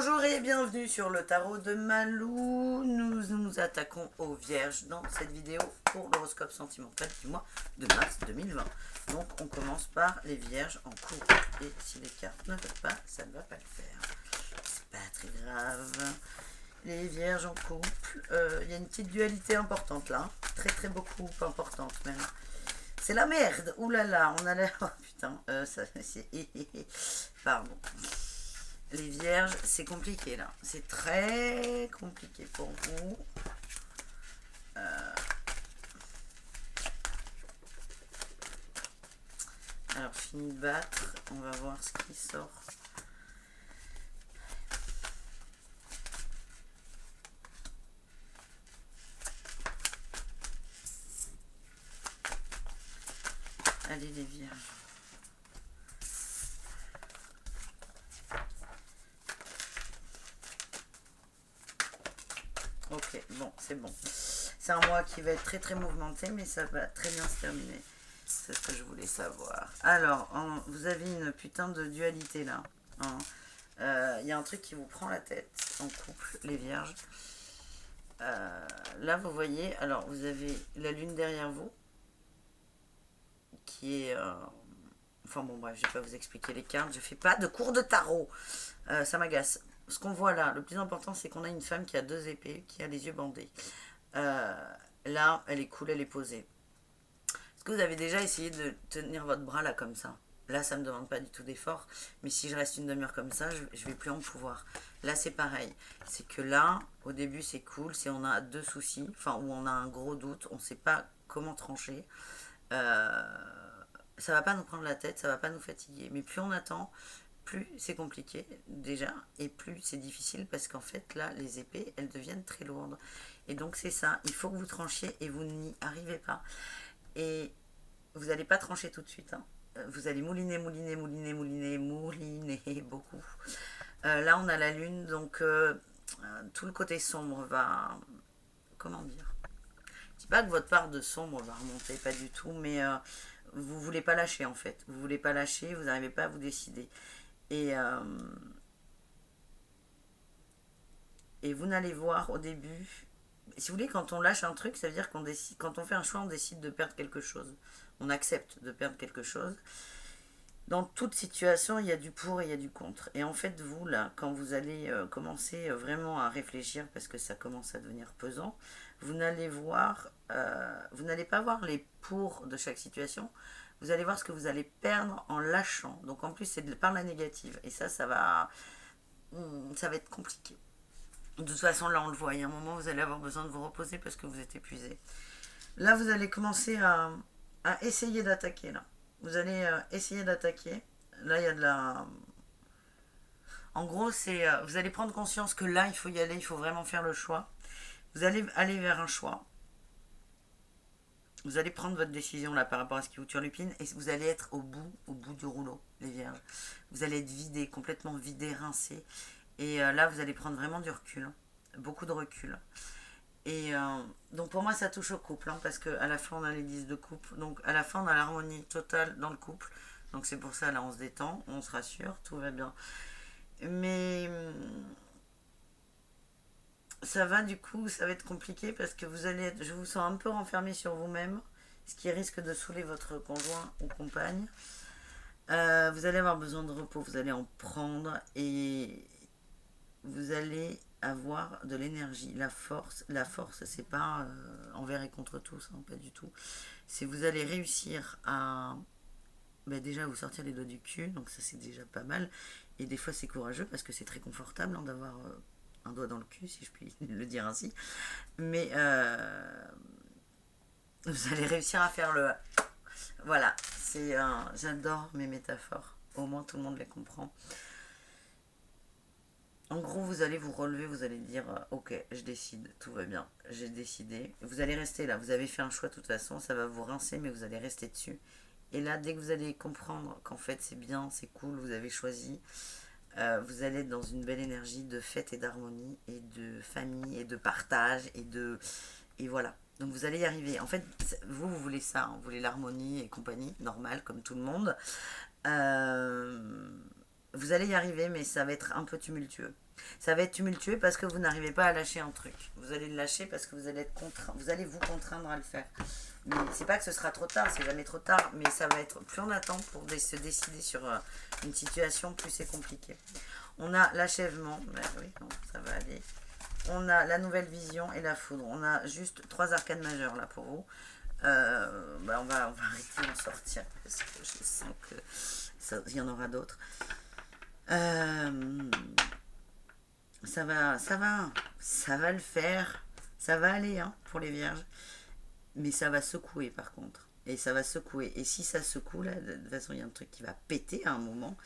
Bonjour et bienvenue sur le tarot de Malou. Nous nous attaquons aux vierges dans cette vidéo pour l'horoscope sentimental du mois de mars 2020. Donc on commence par les vierges en couple. Et si les cartes ne veulent pas, ça ne va pas le faire. C'est pas très grave. Les vierges en couple, il y a une petite dualité importante là. Très beaucoup importante même. C'est la merde. Ouh là là, on a l'air... Oh putain, ça c'est... Pardon. Les vierges, c'est compliqué là. C'est très compliqué pour vous. Alors, fini de battre. On va voir ce qui sort. Allez les vierges. Ok, bon, c'est bon. C'est un mois qui va être très mouvementé, mais ça va très bien se terminer. C'est ce que je voulais savoir. Alors, vous avez une putain de dualité là. Y a un truc qui vous prend la tête en couple, les vierges. Là, vous voyez, alors vous avez la lune derrière vous, qui est... Enfin bon, bref, je vais pas vous expliquer les cartes. Je fais pas de cours de tarot. Ça m'agace. Ce qu'on voit là, le plus important, c'est qu'on a une femme qui a 2 épées, qui a les yeux bandés. Là, elle est cool, elle est posée. Est-ce que vous avez déjà essayé de tenir votre bras là comme ça? Là, ça me demande pas du tout d'effort, mais si je reste une demi-heure comme ça, je vais plus en pouvoir. Là, c'est pareil. C'est que là, au début, c'est cool. Si on a 2 soucis, enfin, ou on a un gros doute, on sait pas comment trancher. Ça va pas nous prendre la tête, ça va pas nous fatiguer. Mais plus on attend, plus c'est compliqué déjà, et plus c'est difficile parce qu'en fait là, les épées, elles deviennent très lourdes. Et donc c'est ça, il faut que vous tranchiez et vous n'y arrivez pas. Et vous n'allez pas trancher tout de suite. Hein. Vous allez mouliner beaucoup. Là, on a la lune, donc tout le côté sombre va... Comment dire? Je dis pas que votre part de sombre va remonter, pas du tout, mais vous voulez pas lâcher en fait. Vous voulez pas lâcher, vous n'arrivez pas à vous décider. Et vous n'allez voir au début. Si vous voulez, quand on lâche un truc, ça veut dire qu'on décide, quand on fait un choix, on décide de perdre quelque chose. On accepte de perdre quelque chose. Dans toute situation, il y a du pour et il y a du contre. Et en fait, vous, là, quand vous allez commencer vraiment à réfléchir, parce que ça commence à devenir pesant, vous n'allez pas voir les pour de chaque situation, vous allez voir ce que vous allez perdre en lâchant. Donc en plus, c'est par la négative. Et ça va être compliqué. De toute façon, là, on le voit. Il y a un moment, vous allez avoir besoin de vous reposer parce que vous êtes épuisé. Là, vous allez commencer à essayer d'attaquer, là. Vous allez essayer d'attaquer. Là, il y a de la... En gros, c'est vous allez prendre conscience que là, il faut y aller, il faut vraiment faire le choix. Vous allez aller vers un choix. Vous allez prendre votre décision là par rapport à ce qui vous turlupine et vous allez être au bout du rouleau, les vierges. Vous allez être vidé, complètement vidé, rincé. Et là, vous allez prendre vraiment du recul. Beaucoup de recul. Et donc pour moi ça touche au couple hein, parce qu'à la fin on a les 10 de couple, donc à la fin on a l'harmonie totale dans le couple, donc c'est pour ça là on se détend, on se rassure, tout va bien. Mais ça va du coup, ça va être compliqué parce que je vous sens un peu renfermé sur vous-même, ce qui risque de saouler votre conjoint ou compagne. Vous allez avoir besoin de repos, vous allez en prendre et vous allez avoir de l'énergie, la force, c'est pas envers et contre tous, hein, pas du tout. C'est vous allez réussir à déjà vous sortir les doigts du cul, donc ça c'est déjà pas mal. Et des fois c'est courageux parce que c'est très confortable hein, d'avoir un doigt dans le cul, si je puis le dire ainsi. Mais vous allez réussir à faire le... Voilà, j'adore mes métaphores, au moins tout le monde les comprend. En gros, vous allez vous relever, vous allez dire ok, je décide, tout va bien, j'ai décidé. Vous allez rester là, vous avez fait un choix de toute façon, ça va vous rincer, mais vous allez rester dessus. Et là, dès que vous allez comprendre qu'en fait c'est bien, c'est cool, vous avez choisi, vous allez être dans une belle énergie de fête et d'harmonie, et de famille, et de partage, et voilà. Donc vous allez y arriver. En fait, vous voulez ça, hein, vous voulez l'harmonie et compagnie, normal, comme tout le monde. Vous allez y arriver, mais ça va être un peu tumultueux. Ça va être tumultueux parce que vous n'arrivez pas à lâcher un truc. Vous allez le lâcher parce que vous allez être contraint. Vous allez vous contraindre à le faire. Mais c'est pas que ce sera trop tard, c'est jamais trop tard, mais ça va être plus on attend pour se décider sur une situation, plus c'est compliqué. On a l'achèvement, ben oui, non, ça va aller. On a la nouvelle vision et la foudre. On a juste 3 arcanes majeures là pour vous. On va arrêter d'en sortir parce que je sens qu'il y en aura d'autres. Ça va le faire. Ça va aller pour les vierges. Mais ça va secouer par contre. Et ça va secouer. Et si ça secoue, là, de toute façon, il y a un truc qui va péter à un moment.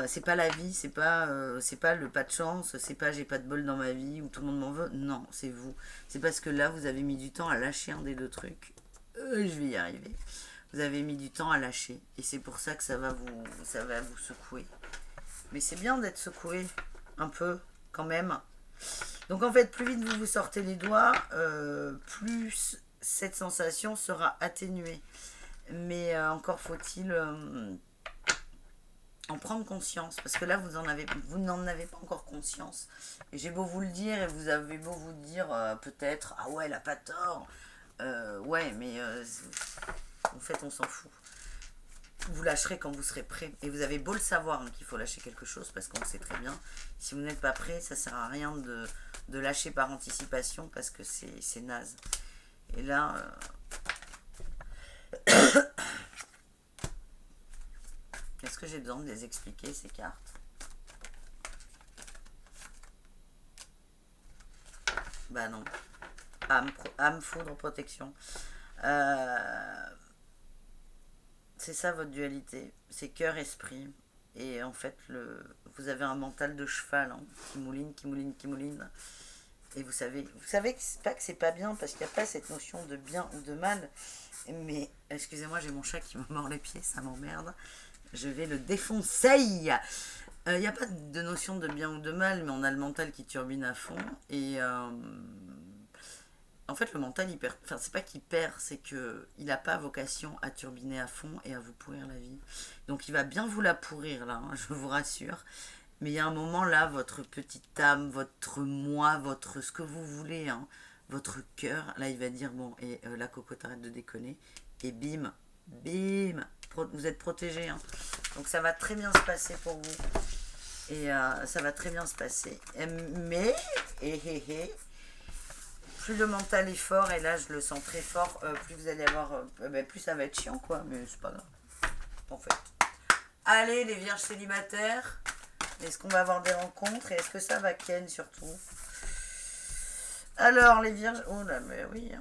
C'est pas la vie, c'est pas le pas de chance, c'est pas j'ai pas de bol dans ma vie ou tout le monde m'en veut. Non, c'est vous. C'est parce que là, vous avez mis du temps à lâcher un des deux trucs. Je vais y arriver. Vous avez mis du temps à lâcher. Et c'est pour ça que ça va vous secouer. Mais c'est bien d'être secoué. Un peu, quand même. Donc en fait, plus vite vous vous sortez les doigts, plus cette sensation sera atténuée. Mais encore faut-il en prendre conscience, parce que là vous n'en avez pas encore conscience. Et j'ai beau vous le dire, et vous avez beau vous dire peut-être, ah ouais, elle a pas tort. Ouais, mais en fait on s'en fout. Vous lâcherez quand vous serez prêt. Et vous avez beau le savoir qu'il faut lâcher quelque chose, parce qu'on le sait très bien. Si vous n'êtes pas prêt, ça sert à rien de lâcher par anticipation, parce que c'est naze. Et là... Est-ce que j'ai besoin de les expliquer, ces cartes? Bah non. Âme, foudre, protection. C'est ça votre dualité. C'est cœur-esprit. Et en fait, vous avez un mental de cheval qui mouline, qui mouline, qui mouline. Et vous savez que c'est pas bien, parce qu'il n'y a pas cette notion de bien ou de mal. Mais, excusez-moi, j'ai mon chat qui me mord les pieds, ça m'emmerde. Je vais le défoncer. Il n'y a pas de notion de bien ou de mal, mais on a le mental qui turbine à fond. Et en fait, le mental, il perd. Enfin, c'est pas qu'il perd, c'est qu'il n'a pas vocation à turbiner à fond et à vous pourrir la vie. Donc, il va bien vous la pourrir, là, je vous rassure. Mais il y a un moment, là, votre petite âme, votre moi, ce que vous voulez, votre cœur, là, il va dire bon, et la cocotte, arrête de déconner. Et bim, bim, vous êtes protégé. Donc ça va très bien se passer pour vous. Et ça va très bien se passer. Mais, plus le mental est fort, et là je le sens très fort, plus vous allez avoir... plus ça va être chiant, quoi. Mais c'est pas grave. En fait. Allez, les vierges célibataires. Est-ce qu'on va avoir des rencontres? Et est-ce que ça va ken, surtout? Alors, les vierges... Oh là, mais oui,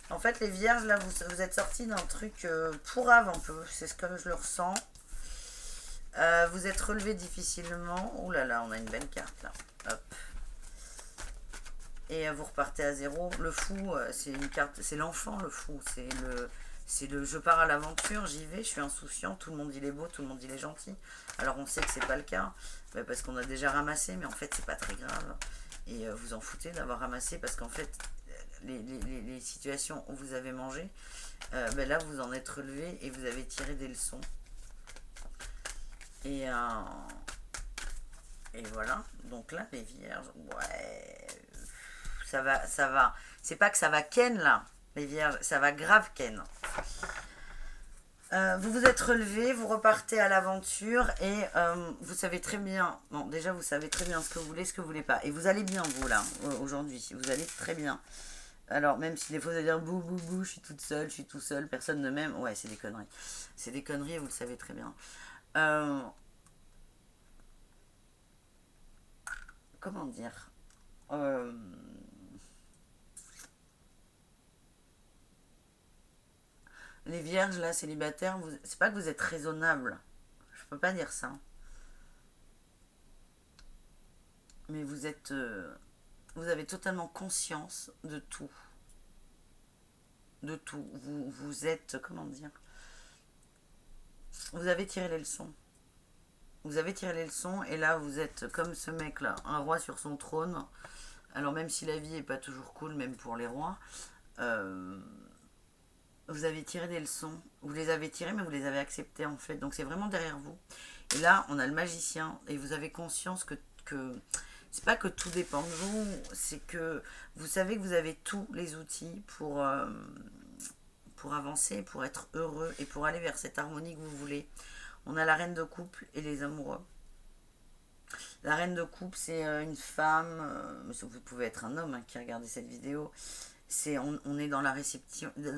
En fait, les vierges, là, vous êtes sortis d'un truc pourrave un peu. C'est comme je le ressens. Vous êtes relevé difficilement. Ouh là là, on a une belle carte, là. Hop. Et vous repartez à zéro. Le fou, c'est une carte... C'est l'enfant, le fou. C'est le je pars à l'aventure, j'y vais, je suis insouciant. Tout le monde, il est beau, tout le monde, il est gentil. Alors, on sait que c'est pas le cas. Parce qu'on a déjà ramassé, mais en fait, c'est pas très grave. Et vous en foutez d'avoir ramassé, parce qu'en fait... Les situations où vous avez mangé, là vous en êtes relevé et vous avez tiré des leçons. Et voilà. Donc là, les vierges, ouais, ça va. C'est pas que ça va ken là, les vierges, ça va grave ken. Vous vous êtes relevé, vous repartez à l'aventure et vous savez très bien, bon déjà vous savez très bien ce que vous voulez, ce que vous voulez pas. Et vous allez bien vous là, aujourd'hui, vous allez très bien. Alors, même si des fois vous allez dire bou bou bou, je suis toute seule, je suis tout seul, personne ne m'aime. Ouais, c'est des conneries. C'est des conneries et vous le savez très bien. Comment dire Les vierges, là, célibataires, c'est pas que vous êtes raisonnable. Je peux pas dire ça. Mais vous êtes... vous avez totalement conscience de tout. De tout. Vous êtes... Comment dire? Vous avez tiré les leçons. Vous avez tiré les leçons et là vous êtes comme ce mec là, un roi sur son trône. Alors même si la vie est pas toujours cool, même pour les rois, vous avez tiré des leçons. Vous les avez tirées, mais vous les avez acceptées en fait. Donc c'est vraiment derrière vous. Et là, on a le magicien. Et vous avez conscience que c'est pas que tout dépend de vous. C'est que vous savez que vous avez tous les outils pour avancer, pour être heureux et pour aller vers cette harmonie que vous voulez. On a la reine de couple et les amoureux. La reine de couple, c'est une femme, vous pouvez être un homme hein, qui a regardé cette vidéo. On est dans la réception, on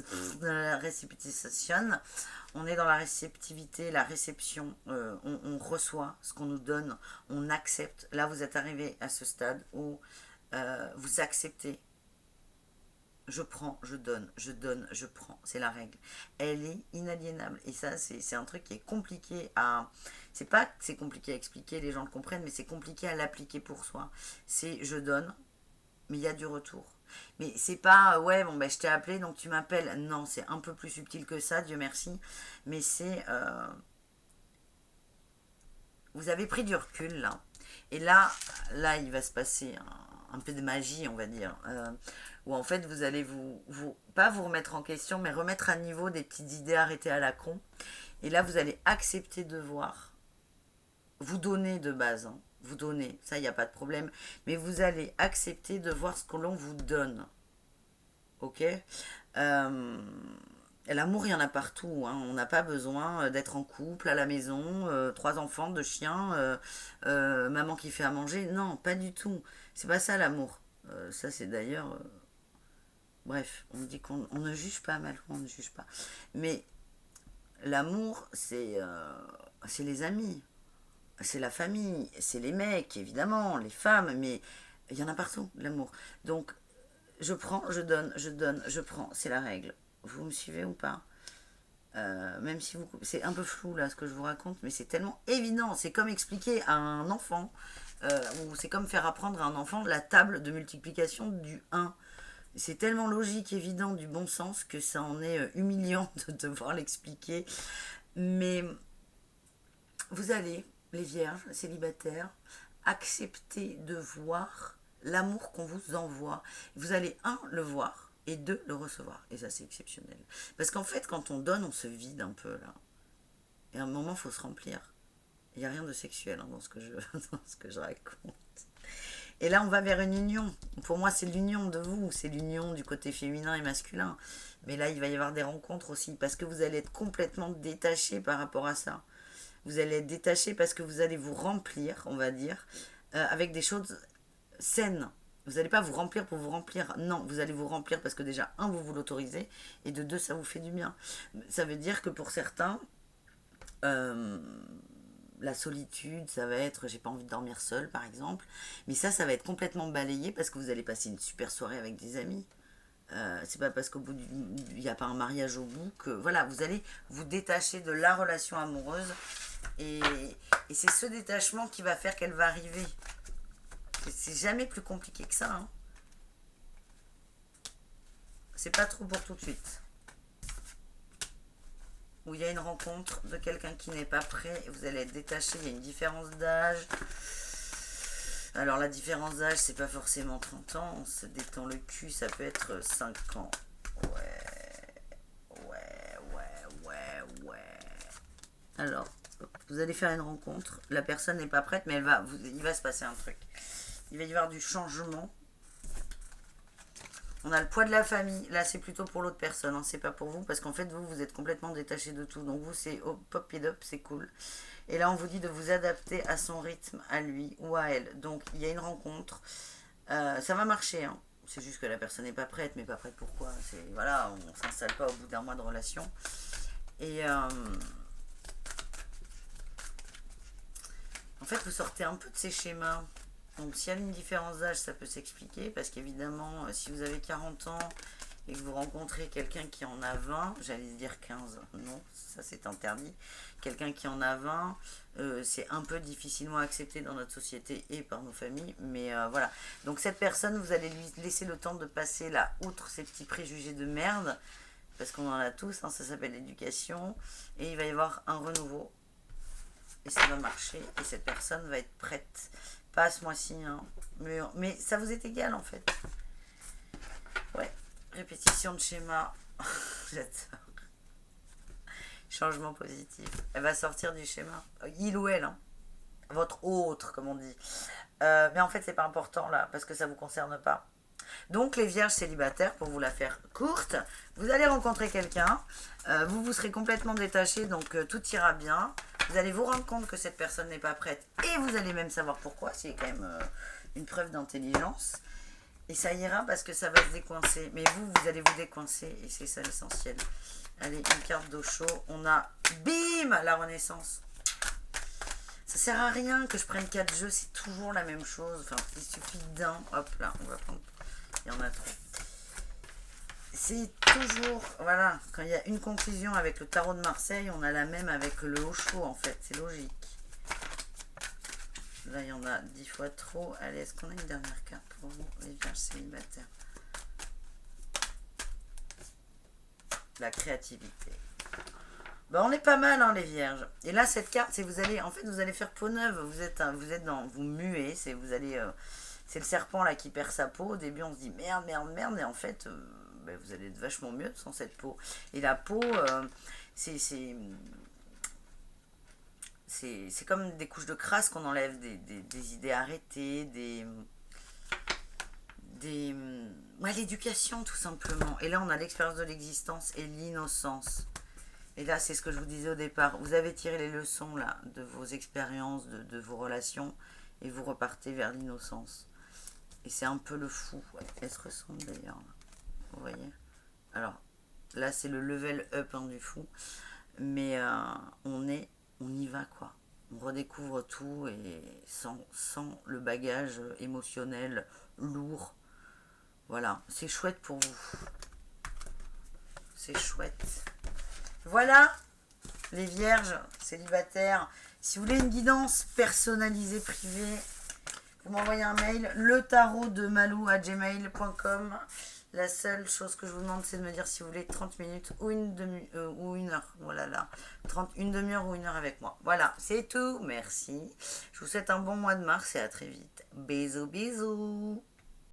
est dans la réceptivité, la réception, on reçoit ce qu'on nous donne, on accepte. Là, vous êtes arrivé à ce stade où vous acceptez. Je prends, je donne, je prends. C'est la règle. Elle est inaliénable. Et ça, c'est un truc qui est compliqué à... C'est pas que c'est compliqué à expliquer, les gens le comprennent, mais c'est compliqué à l'appliquer pour soi. C'est je donne, mais il y a du retour. Mais c'est pas, ouais, bon, ben je t'ai appelé, donc tu m'appelles. Non, c'est un peu plus subtil que ça, Dieu merci. Mais c'est... vous avez pris du recul, là. Et là, il va se passer un peu de magie, on va dire. Où en fait, vous allez pas vous remettre en question, mais remettre à niveau des petites idées arrêtées à la con. Et là, vous allez accepter de voir. Vous donner de base, hein. Vous donnez, ça, il n'y a pas de problème. Mais vous allez accepter de voir ce que l'on vous donne. Ok L'amour, il y en a partout. Hein. On n'a pas besoin d'être en couple, à la maison, 3 enfants, 2 chiens, maman qui fait à manger. Non, pas du tout. C'est pas ça l'amour. Ça, c'est d'ailleurs... bref, on dit qu'on ne juge pas, mal, on ne juge pas. Mais l'amour, c'est les amis. C'est la famille. C'est les mecs, évidemment, les femmes. Mais il y en a partout, l'amour. Donc, je prends, je donne, je prends. C'est la règle. Vous me suivez ou pas même si vous... C'est un peu flou là ce que je vous raconte, mais c'est tellement évident. C'est comme expliquer à un enfant, ou c'est comme faire apprendre à un enfant la table de multiplication du 1. C'est tellement logique, évident, du bon sens, que ça en est humiliant de devoir l'expliquer. Mais vous allez, les vierges, célibataires, accepter de voir l'amour qu'on vous envoie. Vous allez, le voir, et 2, le recevoir. Et ça, c'est exceptionnel. Parce qu'en fait, quand on donne, on se vide un peu, là. Et à un moment, il faut se remplir. Il n'y a rien de sexuel hein, dans ce que je raconte. Et là, on va vers une union. Pour moi, c'est l'union de vous. C'est l'union du côté féminin et masculin. Mais là, il va y avoir des rencontres aussi. Parce que vous allez être complètement détaché par rapport à ça. Vous allez être détaché parce que vous allez vous remplir, on va dire, avec des choses saines. Vous n'allez pas vous remplir pour vous remplir. Non, vous allez vous remplir parce que déjà, 1, vous l'autorisez. Et de 2, ça vous fait du bien. Ça veut dire que pour certains... la solitude, ça va être j'ai pas envie de dormir seul par exemple, mais ça va être complètement balayé parce que vous allez passer une super soirée avec des amis. C'est pas parce qu'au bout il n'y a pas un mariage au bout que voilà, vous allez vous détacher de la relation amoureuse et c'est ce détachement qui va faire qu'elle va arriver. C'est jamais plus compliqué que ça hein. C'est pas trop pour tout de suite. Où il y a une rencontre de quelqu'un qui n'est pas prêt, et vous allez être détaché, il y a une différence d'âge. Alors la différence d'âge, c'est pas forcément 30 ans, on se détend le cul, ça peut être 5 ans. Ouais. Alors, vous allez faire une rencontre, la personne n'est pas prête, mais il va se passer un truc. Il va y avoir du changement. On a le poids de la famille. Là, c'est plutôt pour l'autre personne. Hein. C'est pas pour vous. Parce qu'en fait, vous êtes complètement détaché de tout. Donc, vous, c'est pop et up. C'est cool. Et là, on vous dit de vous adapter à son rythme, à lui ou à elle. Donc, il y a une rencontre. Ça va marcher. Hein. C'est juste que la personne n'est pas prête. Mais pas prête pourquoi voilà, on s'installe pas au bout d'un mois de relation. Et en fait, vous sortez un peu de ces schémas. Donc s'il y a une différence d'âge, ça peut s'expliquer, parce qu'évidemment, si vous avez 40 ans et que vous rencontrez quelqu'un qui en a 20, j'allais dire 15, non, ça c'est interdit, quelqu'un qui en a 20, c'est un peu difficilement accepté dans notre société et par nos familles, mais voilà. Donc cette personne, vous allez lui laisser le temps de passer là, outre ces petits préjugés de merde, parce qu'on en a tous, hein, ça s'appelle l'éducation, et il va y avoir un renouveau, et ça va marcher, et cette personne va être prête. Pas à ce mois-ci, hein. Mais ça vous est égal en fait. Ouais, répétition de schéma. J'adore. Changement positif. Elle va sortir du schéma. Il ou elle, hein. Votre autre, comme on dit. Mais en fait, c'est pas important là, parce que ça vous concerne pas. Donc, les vierges célibataires, pour vous la faire courte, vous allez rencontrer quelqu'un, vous vous serez complètement détaché, donc tout ira bien. Vous allez vous rendre compte que cette personne n'est pas prête, et vous allez même savoir pourquoi, c'est quand même une preuve d'intelligence. Et ça ira parce que ça va se décoincer. Mais vous, vous allez vous décoincer, et c'est ça l'essentiel. Allez, une carte d'eau chaud. On a, bim, la renaissance. Ça sert à rien que je prenne 4 jeux, c'est toujours la même chose. Enfin, il suffit d'un. Hop là, on va prendre. Il y en a trop. C'est toujours. Voilà, quand il y a une conclusion avec le tarot de Marseille, on a la même avec le haut chaud en fait. C'est logique. Là, il y en a 10 fois trop. Allez, est-ce qu'on a une dernière carte pour vous, les vierges célibataires? La créativité. Ben, on est pas mal, hein, les vierges. Et là, cette carte, c'est vous allez, en fait, vous allez faire peau neuve. Vous êtes dans, vous muez. C'est vous allez, c'est le serpent là qui perd sa peau. Au début, on se dit merde, merde, merde, et en fait, ben, vous allez être vachement mieux sans cette peau. Et la peau, c'est comme des couches de crasse qu'on enlève, des idées arrêtées, ouais, l'éducation tout simplement. Et là, on a l'expérience de l'existence et l'innocence. Et là, c'est ce que je vous disais au départ. Vous avez tiré les leçons là de vos expériences, de vos relations, et vous repartez vers l'innocence. Et c'est un peu le fou. Ouais, elle se ressemble d'ailleurs. Vous voyez? Alors, là, c'est le level up, hein, du fou. Mais on y va quoi. On redécouvre tout et sans le bagage émotionnel lourd. Voilà, c'est chouette pour vous. C'est chouette. Voilà, les vierges célibataires. Si vous voulez une guidance personnalisée, privée, vous m'envoyez un mail, letarotdemalou@gmail.com. La seule chose que je vous demande, c'est de me dire si vous voulez 30 minutes ou une heure. Voilà, là. Une demi-heure ou une heure avec moi. Voilà, c'est tout. Merci. Je vous souhaite un bon mois de mars et à très vite. Bisous, bisous.